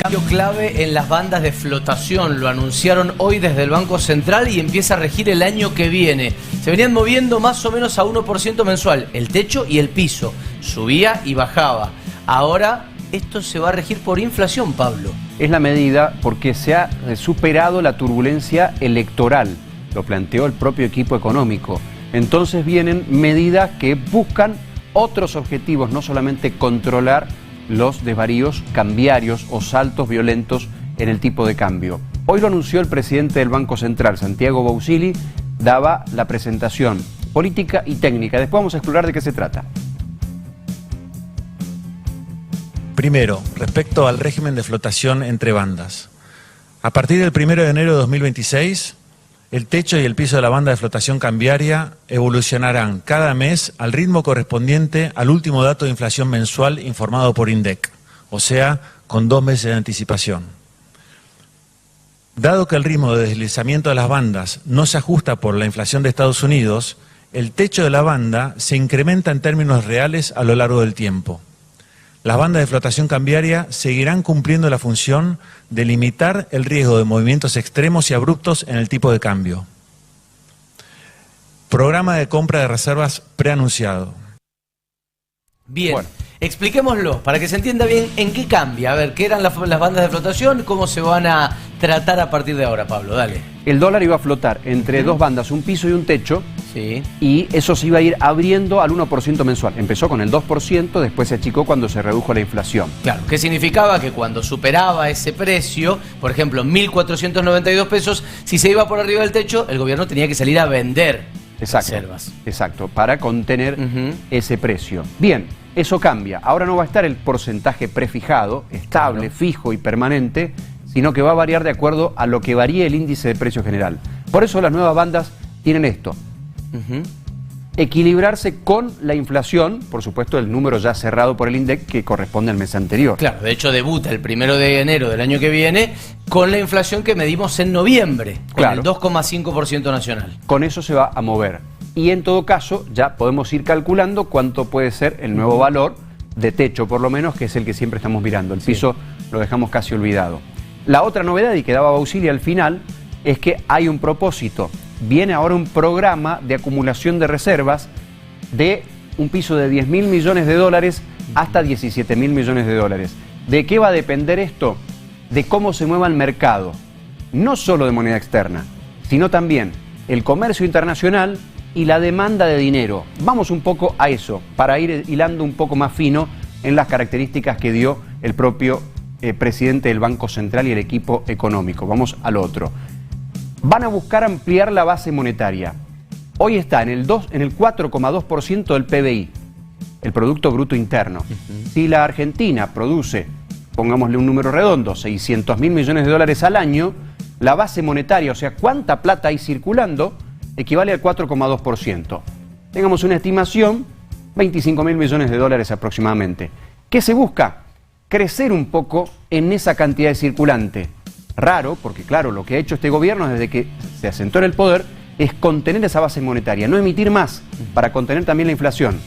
Cambio clave en las bandas de flotación, lo anunciaron hoy desde el Banco Central y empieza a regir el año que viene. Se venían moviendo más o menos a 1% mensual, el techo y el piso, subía y bajaba. Ahora esto se va a regir por inflación, Pablo. Es la medida porque se ha superado la turbulencia electoral, lo planteó el propio equipo económico. Entonces vienen medidas que buscan otros objetivos, no solamente controlar los desvaríos cambiarios o saltos violentos en el tipo de cambio. Hoy lo anunció el presidente del Banco Central, Santiago Bausili, daba la presentación política y técnica. Después vamos a explorar de qué se trata. Primero, respecto al régimen de flotación entre bandas. A partir del 1 de enero de 2026, el techo y el piso de la banda de flotación cambiaria evolucionarán cada mes al ritmo correspondiente al último dato de inflación mensual informado por INDEC, o sea, con 2 meses de anticipación. Dado que el ritmo de deslizamiento de las bandas no se ajusta por la inflación de Estados Unidos, el techo de la banda se incrementa en términos reales a lo largo del tiempo. Las bandas de flotación cambiaria seguirán cumpliendo la función de limitar el riesgo de movimientos extremos y abruptos en el tipo de cambio. Programa de compra de reservas preanunciado. Bien, bueno, expliquémoslo para que se entienda bien en qué cambia. A ver, ¿qué eran las bandas de flotación? ¿Cómo se van a tratar a partir de ahora, Pablo? Dale. El dólar iba a flotar entre dos bandas, un piso y un techo, sí, y eso se iba a ir abriendo al 1% mensual. Empezó con el 2%, después se achicó cuando se redujo la inflación. Claro, ¿qué significaba? Que cuando superaba ese precio, por ejemplo, 1.492 pesos, si se iba por arriba del techo, el gobierno tenía que salir a vender reservas. Exacto, para contener ese precio. Bien, eso cambia. Ahora no va a estar el porcentaje prefijado, estable, claro, fijo y permanente, sino que va a variar de acuerdo a lo que varíe el índice de precio general. Por eso las nuevas bandas tienen esto. Equilibrarse con la inflación, por supuesto el número ya cerrado por el INDEC que corresponde al mes anterior. Claro, de hecho debuta el 1 de enero del año que viene con la inflación que medimos en noviembre, con claro, el 2,5% nacional. Con eso se va a mover. Y en todo caso ya podemos ir calculando cuánto puede ser el nuevo valor de techo, por lo menos, que es el que siempre estamos mirando. El piso lo dejamos casi olvidado. La otra novedad, y que daba Bausili al final, es que hay un propósito. Viene ahora un programa de acumulación de reservas de un piso de 10.000 millones de dólares hasta 17.000 millones de dólares. ¿De qué va a depender esto? De cómo se mueva el mercado, no solo de moneda externa, sino también el comercio internacional y la demanda de dinero. Vamos un poco a eso, para ir hilando un poco más fino en las características que dio el propio presidente del Banco Central y el equipo económico. Vamos al otro. Van a buscar ampliar la base monetaria. Hoy está en el 4,2% del PBI, el Producto Bruto Interno. Si la Argentina produce, pongámosle un número redondo, 600.000 millones de dólares al año, la base monetaria, o sea, cuánta plata hay circulando, equivale al 4,2%. Tengamos una estimación, 25.000 millones de dólares aproximadamente. ¿Qué se busca? Crecer un poco en esa cantidad de circulante. Raro, porque claro, lo que ha hecho este gobierno desde que se asentó en el poder es contener esa base monetaria, no emitir más para contener también la inflación.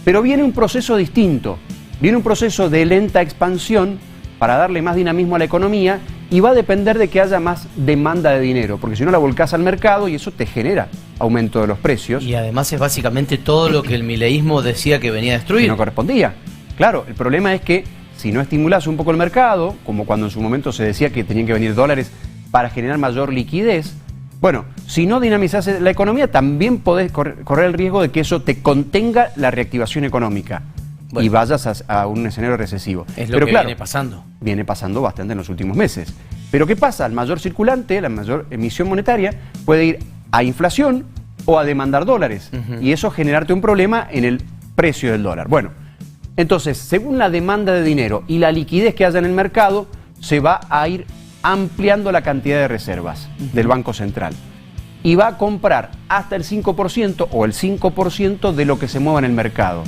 Pero viene un proceso distinto, viene un proceso de lenta expansión para darle más dinamismo a la economía y va a depender de que haya más demanda de dinero, porque si no la volcás al mercado y eso te genera aumento de los precios. Y además es básicamente todo lo que el mileísmo decía que venía a destruir. Que no correspondía. Claro, el problema es que si no estimulás un poco el mercado, como cuando en su momento se decía que tenían que venir dólares para generar mayor liquidez, bueno, si no dinamizás la economía, también podés correr el riesgo de que eso te contenga la reactivación económica y vayas a un escenario recesivo. Es lo que viene pasando. Viene pasando bastante en los últimos meses. Pero ¿qué pasa? El mayor circulante, la mayor emisión monetaria, puede ir a inflación o a demandar dólares. Y eso generarte un problema en el precio del dólar. Bueno, entonces, según la demanda de dinero y la liquidez que haya en el mercado, se va a ir ampliando la cantidad de reservas del Banco Central. Y va a comprar hasta el 5% o el 5% de lo que se mueva en el mercado.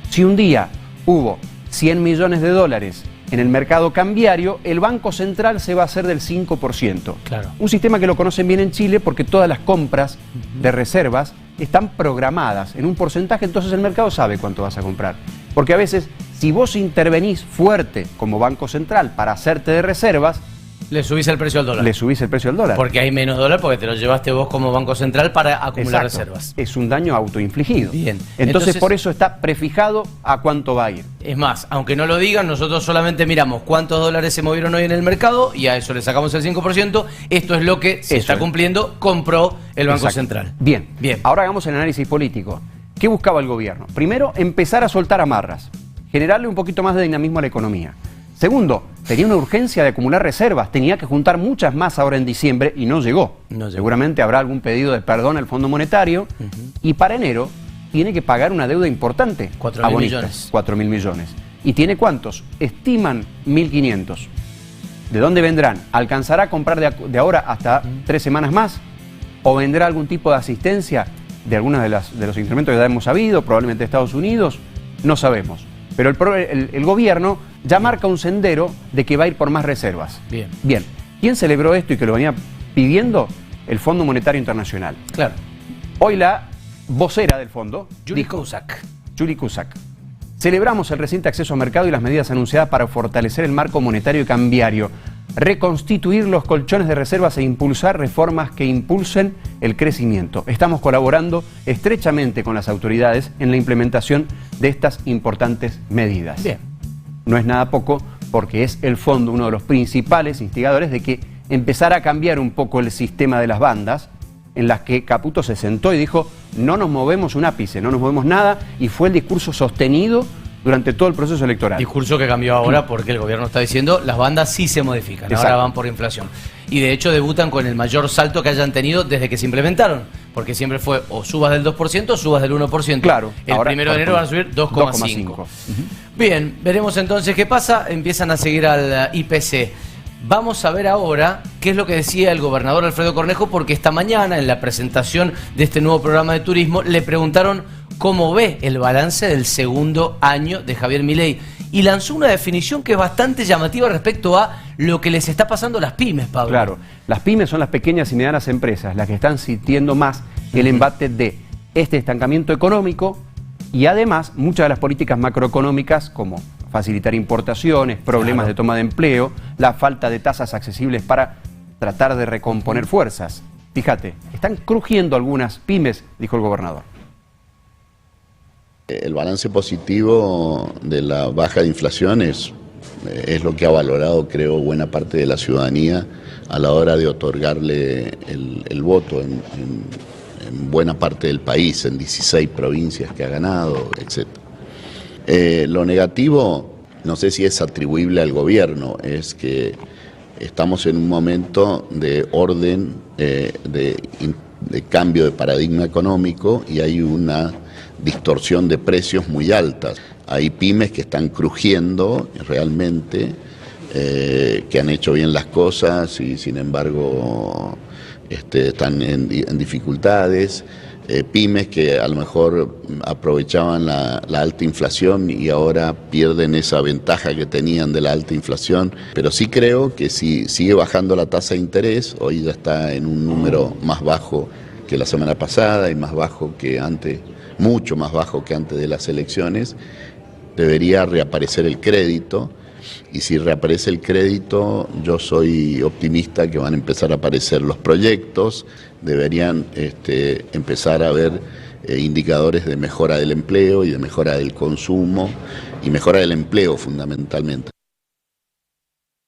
Si un día hubo 100 millones de dólares en el mercado cambiario, el Banco Central se va a hacer del 5%. Claro. Un sistema que lo conocen bien en Chile porque todas las compras de reservas están programadas en un porcentaje, entonces el mercado sabe cuánto vas a comprar. Porque a veces Si vos intervenís fuerte como Banco Central para hacerte de reservas, le subís el precio al dólar. le subís el precio al dólar. Porque hay menos dólar porque te lo llevaste vos como Banco Central para acumular reservas. Es un daño autoinfligido. Bien. Entonces por eso está prefijado a cuánto va a ir. Es más, aunque no lo digan, nosotros solamente miramos cuántos dólares se movieron hoy en el mercado y a eso le sacamos el 5%. Esto es lo que se está cumpliendo, compró el Banco Central. Bien. Bien. Ahora hagamos el análisis político. ¿Qué buscaba el gobierno? Primero, empezar a soltar amarras, generarle un poquito más de dinamismo a la economía. Segundo, tenía una urgencia de acumular reservas, tenía que juntar muchas más ahora en diciembre y no llegó. Seguramente habrá algún pedido de perdón al Fondo Monetario y para enero tiene que pagar una deuda importante. 4.000 millones. 4.000 millones. ¿Y tiene cuántos? Estiman 1.500. ¿De dónde vendrán? ¿Alcanzará a comprar de ahora hasta 3 semanas más? ¿O vendrá algún tipo de asistencia de algunos de los instrumentos que ya hemos sabido, probablemente de Estados Unidos? No sabemos. Pero el gobierno ya marca un sendero de que va a ir por más reservas. Bien. Bien. ¿Quién celebró esto y que lo venía pidiendo? El Fondo Monetario Internacional. Claro. Hoy la vocera del fondo, Julie Cusack. Julie Cusack. Celebramos el reciente acceso a mercado y las medidas anunciadas para fortalecer el marco monetario y cambiario, reconstituir los colchones de reservas e impulsar reformas que impulsen el crecimiento. Estamos colaborando estrechamente con las autoridades en la implementación de estas importantes medidas. Bien. No es nada poco porque es el fondo uno de los principales instigadores de que empezara a cambiar un poco el sistema de las bandas, en las que Caputo se sentó y dijo: no nos movemos un ápice, no nos movemos nada, y fue el discurso sostenido durante todo el proceso electoral. Discurso que cambió ahora porque el gobierno está diciendo las bandas sí se modifican, Exacto. Ahora van por inflación. Y de hecho debutan con el mayor salto que hayan tenido desde que se implementaron, porque siempre fue o subas del 2% o subas del 1%. Claro. El ahora, 1 de enero van a subir 2,5. Bien, veremos entonces qué pasa. Empiezan a seguir al IPC. Vamos a ver ahora qué es lo que decía el gobernador Alfredo Cornejo, porque esta mañana en la presentación de este nuevo programa de turismo le preguntaron cómo ve el balance del segundo año de Javier Milei y lanzó una definición que es bastante llamativa respecto a lo que les está pasando a las pymes, Pablo. Claro, las pymes son las pequeñas y medianas empresas las que están sintiendo más el embate de este estancamiento económico y además muchas de las políticas macroeconómicas como facilitar importaciones, problemas de toma de empleo, la falta de tasas accesibles para tratar de recomponer fuerzas. Fíjate, están crujiendo algunas pymes, dijo el gobernador. El balance positivo de la baja de inflación es lo que ha valorado, creo, buena parte de la ciudadanía a la hora de otorgarle el voto en buena parte del país, en 16 provincias que ha ganado, etc. Lo negativo, no sé si es atribuible al gobierno, es que estamos en un momento de orden, de cambio de paradigma económico y hay una distorsión de precios muy altas. Hay pymes que están crujiendo realmente, que han hecho bien las cosas y sin embargo están en dificultades. Pymes que a lo mejor aprovechaban la alta inflación y ahora pierden esa ventaja que tenían de la alta inflación. Pero sí creo que si sigue bajando la tasa de interés, hoy ya está en un número más bajo que la semana pasada y más bajo que antes, mucho más bajo que antes de las elecciones, debería reaparecer el crédito. Y si reaparece el crédito, yo soy optimista que van a empezar a aparecer los proyectos, deberían empezar a haber indicadores de mejora del empleo y de mejora del consumo y mejora del empleo fundamentalmente.